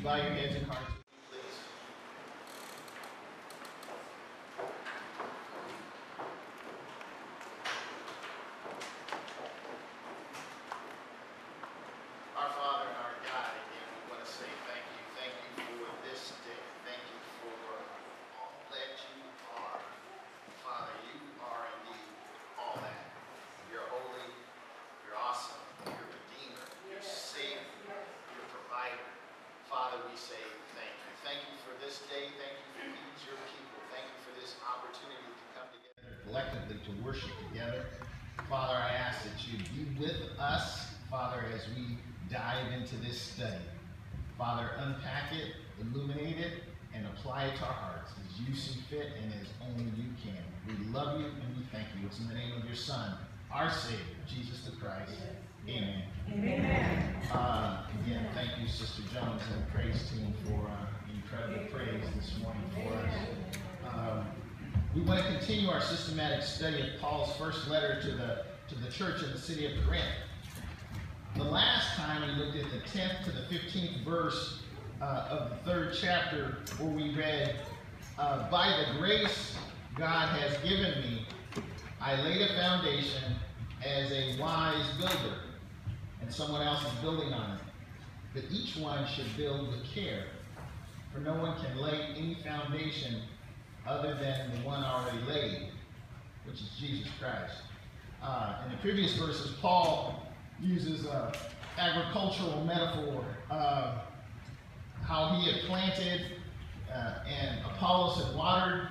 bow your heads and hearts, please. Our Father and our God, again, we want to say thank you. Thank you for this day. Thank you for all that you are. Father, you are indeed all that. You're holy, you're awesome, you're Redeemer, you're Savior, you're Provider. Father, we say thank you. Thank you for this day. Thank you for these, your people. Thank you for this opportunity to come together collectively to worship together. Father, I ask that you be with us, Father, as we dive into this study. Father, unpack it, illuminate it, and apply it to our hearts as you see fit and as only you can. We love you and we thank you. It's in the name of your Son, our Savior, Jesus the Christ. Amen. Amen. Again, thank you, Sister Jones and the praise team for incredible praise this morning for us. We want to continue our systematic study of Paul's first letter to the church in the city of Corinth. The last time we looked at the 10th to the 15th verse of the 3rd chapter, where we read, by the grace God has given me, I laid a foundation as a wise builder, and someone else is building on it. But each one should build with care, for no one can lay any foundation other than the one already laid, which is Jesus Christ. In the previous verses, Paul uses an agricultural metaphor, how he had planted and Apollos had watered,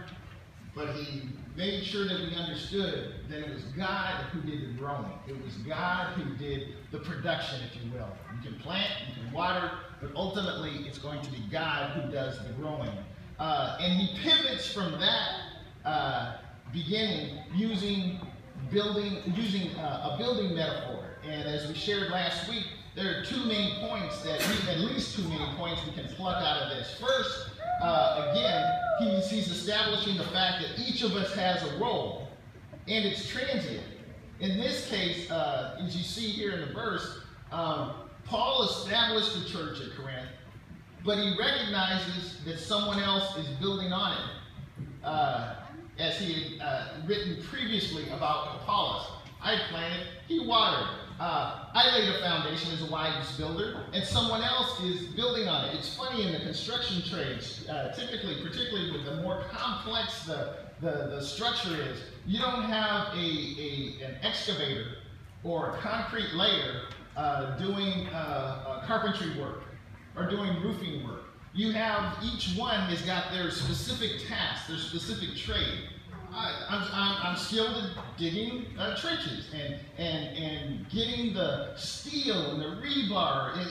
but he made sure that we understood that it was God who did the growing. It was God who did the production, if you will. You can plant, you can water, but ultimately it's going to be God who does the growing. And he pivots from that beginning using a building metaphor. And as we shared last week, there are two main points at least two main points we can pluck out of this. First, again, he's establishing the fact that each of us has a role, and it's transient. In this case, as you see here in the verse, Paul established the church at Corinth, but he recognizes that someone else is building on it, as he had written previously about Apollos. I planted, he watered. I laid a foundation as a wise builder, and someone else is building on it. It's funny in the construction trades, typically, particularly with the more complex the structure is, you don't have an excavator or a concrete layer doing carpentry work or doing roofing work. You have, each one has got their specific task, their specific trade. I'm skilled at digging trenches and getting the steel and the rebar and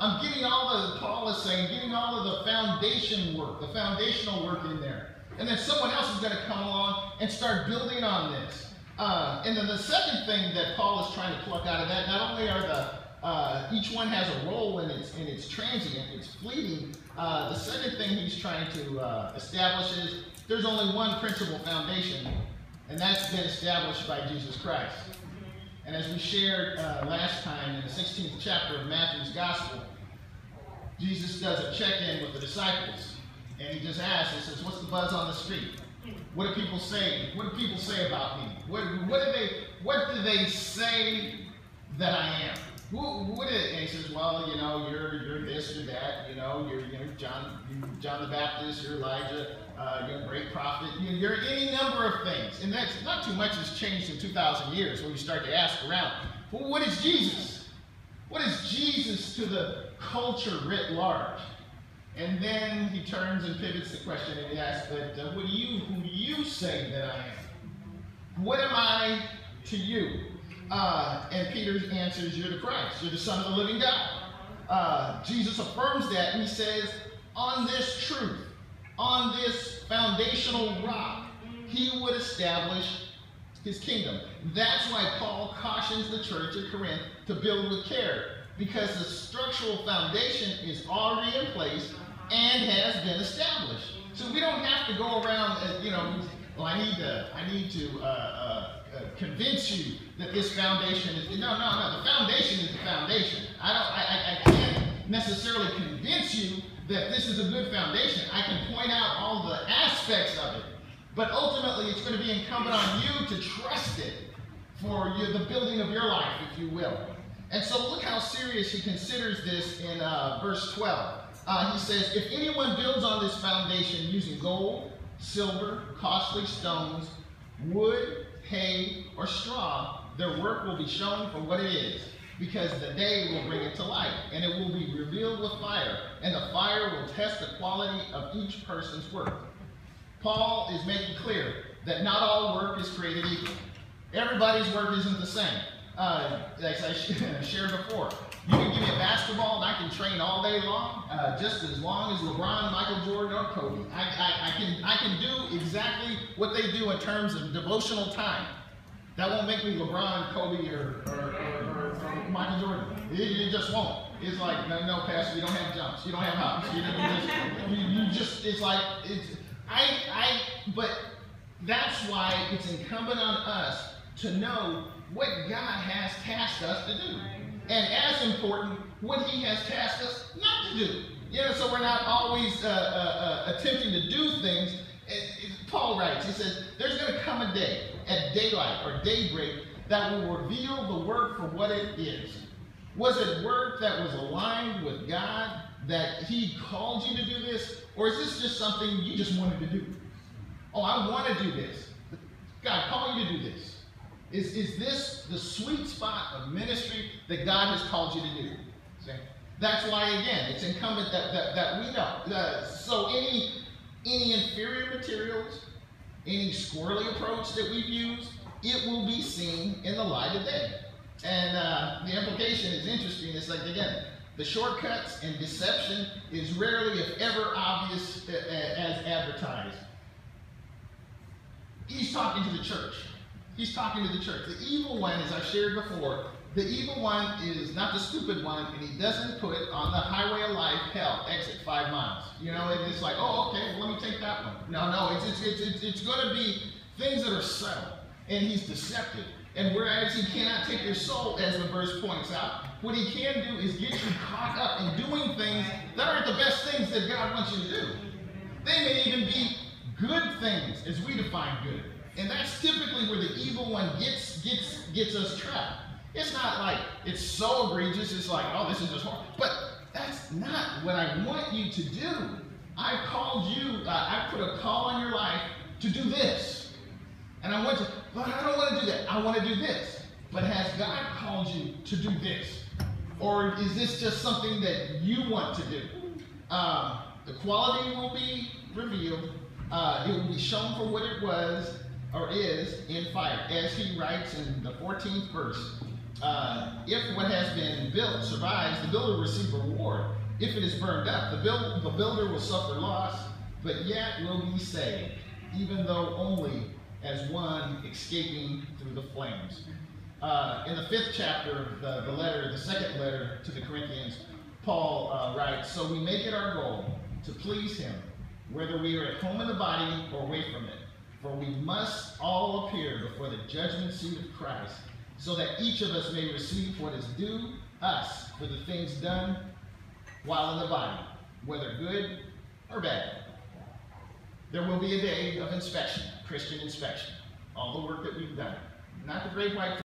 I'm getting all the, Paul is saying, getting all of the foundation work, the foundational work in there. And then someone else is going to come along and start building on this. And then the second thing that Paul is trying to pluck out of that, not only are each one has a role and it's transient, it's fleeting. The second thing he's trying to establish is there's only one principal foundation, and that's been established by Jesus Christ. And as we shared last time in the 16th chapter of Matthew's Gospel, Jesus does a check-in with the disciples, and he just asks, he says, what's the buzz on the street? What do people say? What do people say about me? What do they say that I am? And he says, well, you're this, you're that, you're John the Baptist, you're Elijah, you're a great prophet, you're any number of things. And that's not too much has changed in 2,000 years when you start to ask around. Well, what is Jesus? What is Jesus to the culture writ large? And then he turns and pivots the question and he asks, but who do you say that I am? What am I to you? And Peter answers, you're the Christ. You're the Son of the living God. Jesus affirms that, and he says, on this truth, on this foundational rock, he would establish his kingdom. That's why Paul cautions the church at Corinth to build with care, because the structural foundation is already in place and has been established. So we don't have to go around, well, I need to convince you that this foundation is, no, the foundation is the foundation. I can't necessarily convince you that this is a good foundation. I can point out all the aspects of it, but ultimately it's going to be incumbent on you to trust it for the building of your life, if you will. And so look how serious he considers this in verse 12. He says, if anyone builds on this foundation using gold, silver, costly stones, wood, hay, or straw, their work will be shown for what it is, because the day will bring it to light, and it will be revealed with fire, and the fire will test the quality of each person's work. Paul is making clear that not all work is created equal. Everybody's work isn't the same. As I shared before, you can give me a basketball and I can train all day long, just as long as LeBron, Michael Jordan, or Kobe. I can do exactly what they do in terms of devotional time. That won't make me LeBron, Kobe, or Michael Jordan. It just won't. It's like, no, Pastor, you don't have jumps. You don't have hops. But that's why it's incumbent on us to know what God has tasked us to do. And as important, what he has tasked us not to do. So we're not always attempting to do things. Paul writes, he says, there's going to come a day at daylight or daybreak that will reveal the work for what it is. Was it work that was aligned with God, that he called you to do this? Or is this just something you just wanted to do? Oh, I want to do this. God called you to do this. Is this the sweet spot of ministry that God has called you to do? See? That's why, again, it's incumbent that we know. So any inferior materials, any squirrely approach that we've used, it will be seen in the light of day. And the implication is interesting. It's like, again, the shortcuts and deception is rarely, if ever, obvious as advertised. He's talking to the church. He's talking to the church. The evil one, as I've shared before, the evil one is not the stupid one, and he doesn't put on the highway of life, hell, exit 5 miles. And it's like, oh, okay, well, let me take that one. No, it's going to be things that are subtle, and he's deceptive. And whereas he cannot take your soul, as the verse points out, what he can do is get you caught up in doing things that aren't the best things that God wants you to do. They may even be good things, as we define good. And that's typically where the evil one gets us trapped. It's not like it's so egregious, it's like, oh, this is just horrible. But that's not what I want you to do. I've called you, I put a call on your life to do this. And I want to, but I don't want to do that. I want to do this. But has God called you to do this? Or is this just something that you want to do? The quality will be revealed. It will be shown for what it was or is in fire. As he writes in the 14th verse, if what has been built survives, the builder will receive a reward. If it is burned up, the builder will suffer loss, but yet will be saved, even though only as one escaping through the flames. In the 5th chapter of the second letter to the Corinthians, Paul writes, so we make it our goal to please him, whether we are at home in the body or away from it. For we must all appear before the judgment seat of Christ, so that each of us may receive what is due us for the things done while in the body, whether good or bad. There will be a day of inspection, Christian inspection, all the work that we've done. Not the great white